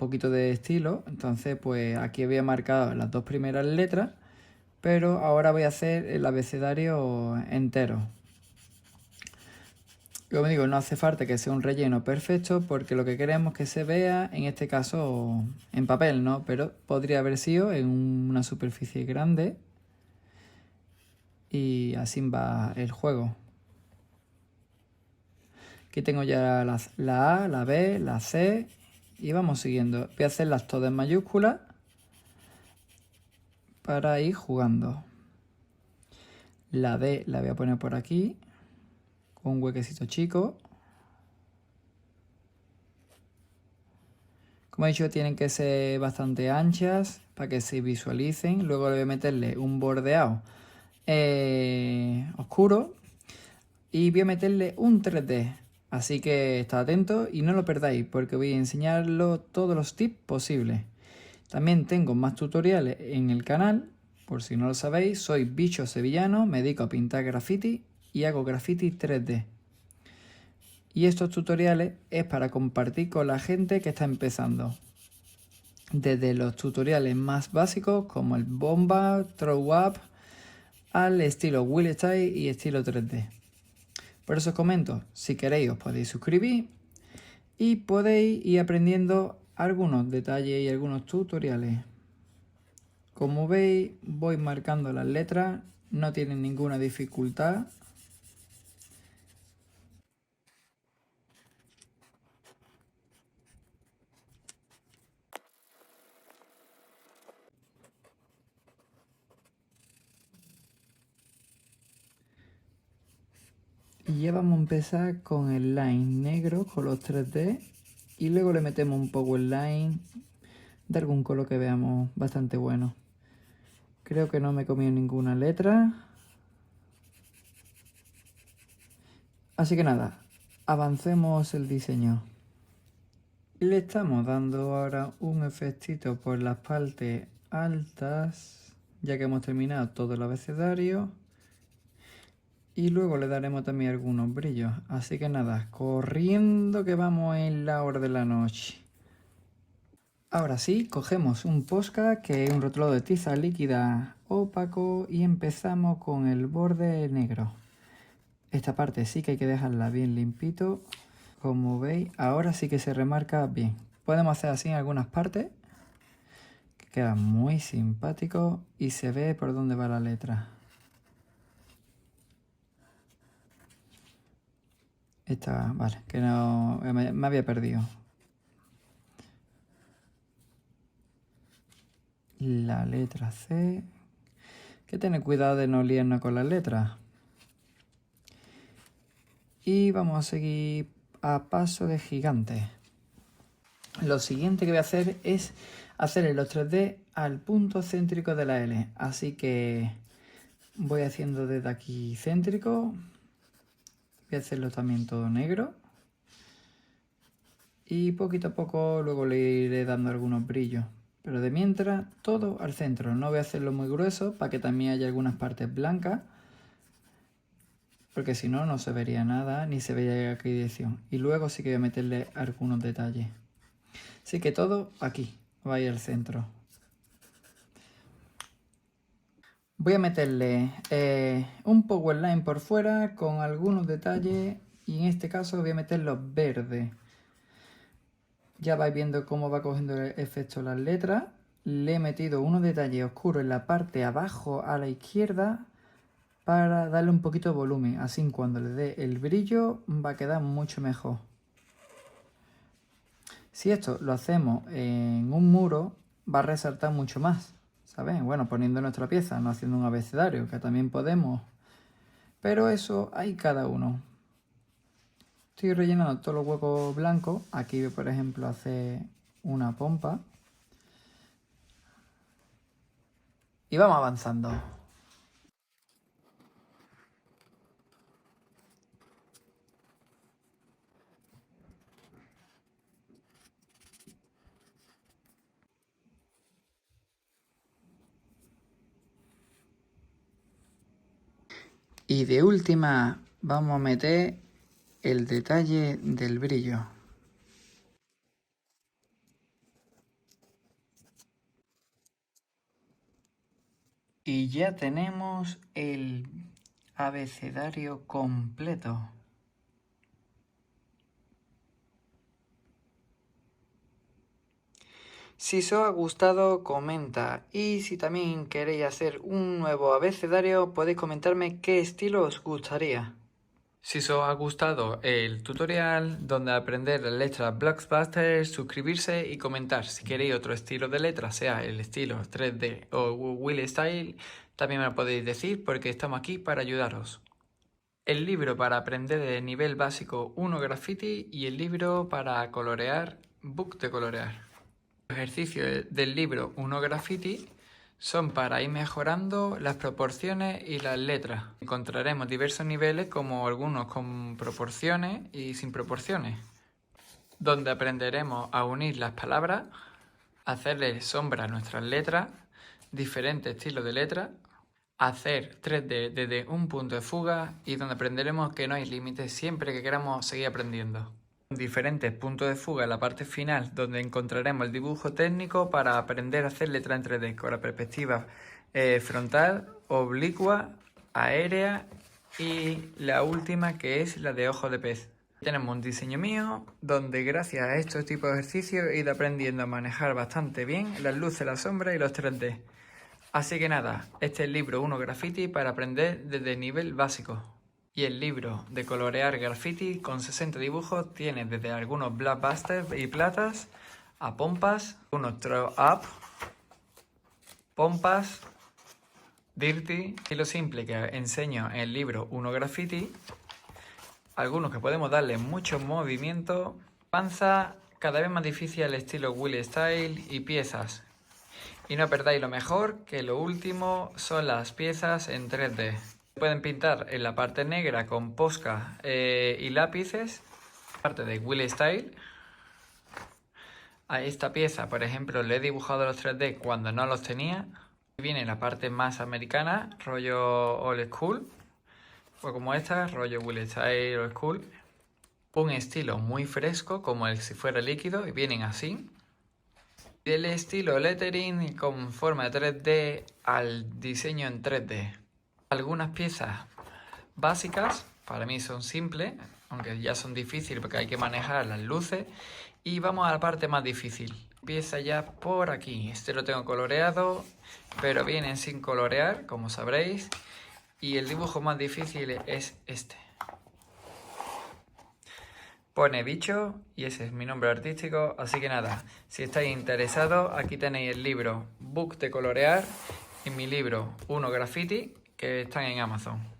poquito de estilo. Entonces, pues aquí había marcado las dos primeras letras, pero ahora voy a hacer el abecedario entero. Como digo, no hace falta que sea un relleno perfecto porque lo que queremos que se vea, en este caso, en papel, ¿no? Pero podría haber sido en una superficie grande y así va el juego. Aquí tengo ya la A, la B, la C y vamos siguiendo. Voy a hacerlas todas en mayúsculas para ir jugando. La D la voy a poner por aquí con un huequecito chico. Como he dicho, tienen que ser bastante anchas para que se visualicen. Luego le voy a meterle un bordeado oscuro y voy a meterle un 3D. Así que estad atentos y no lo perdáis porque voy a enseñarlo todos los tips posibles. También tengo más tutoriales en el canal, por si no lo sabéis. Soy Bicho Sevillano, me dedico a pintar graffiti y hago graffiti 3D. Y estos tutoriales es para compartir con la gente que está empezando. Desde los tutoriales más básicos como el bomba, throw up, al estilo Will Style y estilo 3D. Por eso os comento, si queréis os podéis suscribir y podéis ir aprendiendo algunos detalles y algunos tutoriales. Como veis, voy marcando las letras, no tienen ninguna dificultad. Y ya vamos a empezar con el line negro, con los 3D. Y luego le metemos un power line de algún color que veamos bastante bueno. Creo que no me he comido ninguna letra. Así que nada, avancemos el diseño. Le estamos dando ahora un efectito por las partes altas, ya que hemos terminado todo el abecedario. Y luego le daremos también algunos brillos. Así que nada, corriendo que vamos en la hora de la noche. Ahora sí, cogemos un Posca, que es un rótulo de tiza líquida opaco, y empezamos con el borde negro. Esta parte sí que hay que dejarla bien limpito. Como veis, ahora sí que se remarca bien. Podemos hacer así en algunas partes, que queda muy simpático y se ve por dónde va la letra. Esta, vale, que no me había perdido. La letra C. Hay que tener cuidado de no liarnos con las letras. Y vamos a seguir a paso de gigante. Lo siguiente que voy a hacer es hacer los 3D al punto céntrico de la L. Así que voy haciendo desde aquí céntrico. Voy a hacerlo también todo negro. Y poquito a poco luego le iré dando algunos brillos. Pero de mientras, todo al centro. No voy a hacerlo muy grueso para que también haya algunas partes blancas. Porque si no, no se vería nada, ni se vería qué dirección. Y luego sí que voy a meterle algunos detalles. Así que todo aquí, vaya al centro. Voy a meterle un powerline por fuera con algunos detalles. Y en este caso voy a meterlos verdes. Ya vais viendo cómo va cogiendo el efecto las letras. Le he metido unos detalles oscuros en la parte abajo a la izquierda para darle un poquito de volumen. Así cuando le dé el brillo va a quedar mucho mejor. Si esto lo hacemos en un muro va a resaltar mucho más, ¿sabes? Bueno, poniendo nuestra pieza, no haciendo un abecedario, que también podemos. Pero eso hay cada uno. Estoy rellenando todos los huecos blancos. Aquí, por ejemplo, hace una pompa. Y vamos avanzando. Y de última vamos a meter el detalle del brillo. Y ya tenemos el abecedario completo. Si os ha gustado, comenta. Y si también queréis hacer un nuevo abecedario, podéis comentarme qué estilo os gustaría. Si os ha gustado el tutorial donde aprender las letras Blockbuster, suscribirse y comentar. Si queréis otro estilo de letra, sea el estilo 3D o Will Style, también me lo podéis decir porque estamos aquí para ayudaros. El libro para aprender de nivel básico 1 Graffiti y el libro para colorear Book de colorear. Los ejercicios del libro 1 Graffiti son para ir mejorando las proporciones y las letras. Encontraremos diversos niveles, como algunos con proporciones y sin proporciones, donde aprenderemos a unir las palabras, hacerle sombra a nuestras letras, diferentes estilos de letras, hacer 3D desde un punto de fuga y donde aprenderemos que no hay límites siempre que queramos seguir aprendiendo. Diferentes puntos de fuga en la parte final, donde encontraremos el dibujo técnico para aprender a hacer letra en 3D con la perspectiva frontal, oblicua, aérea y la última, que es la de ojo de pez. Tenemos un diseño mío donde gracias a estos tipos de ejercicios he ido aprendiendo a manejar bastante bien las luces, las sombras y los 3D. Así que nada, este es el libro 1 Graffiti para aprender desde nivel básico. Y el libro de colorear graffiti con 60 dibujos tiene desde algunos Blockbuster y platas a pompas, unos throw up, pompas, dirty y lo simple que enseño en el libro 1 Graffiti. Algunos que podemos darle mucho movimiento, panza cada vez más difícil al estilo Will Style y piezas. Y no perdáis lo mejor, que lo último son las piezas en 3D. Pueden pintar en la parte negra con Posca y lápices, parte de Will Style. A esta pieza, por ejemplo, le he dibujado los 3D cuando no los tenía. Viene la parte más americana, rollo old school, o como esta, rollo Will Style old school. Un estilo muy fresco, como si fuera líquido, y vienen así. Del estilo lettering con forma de 3D al diseño en 3D. Algunas piezas básicas, para mí son simples, aunque ya son difíciles porque hay que manejar las luces. Y vamos a la parte más difícil. Empieza ya por aquí. Este lo tengo coloreado, pero vienen sin colorear, como sabréis. Y el dibujo más difícil es este. Pone bicho y ese es mi nombre artístico, así que nada, si estáis interesados, aquí tenéis el libro Book de colorear y mi libro 1 Graffiti, que están en Amazon.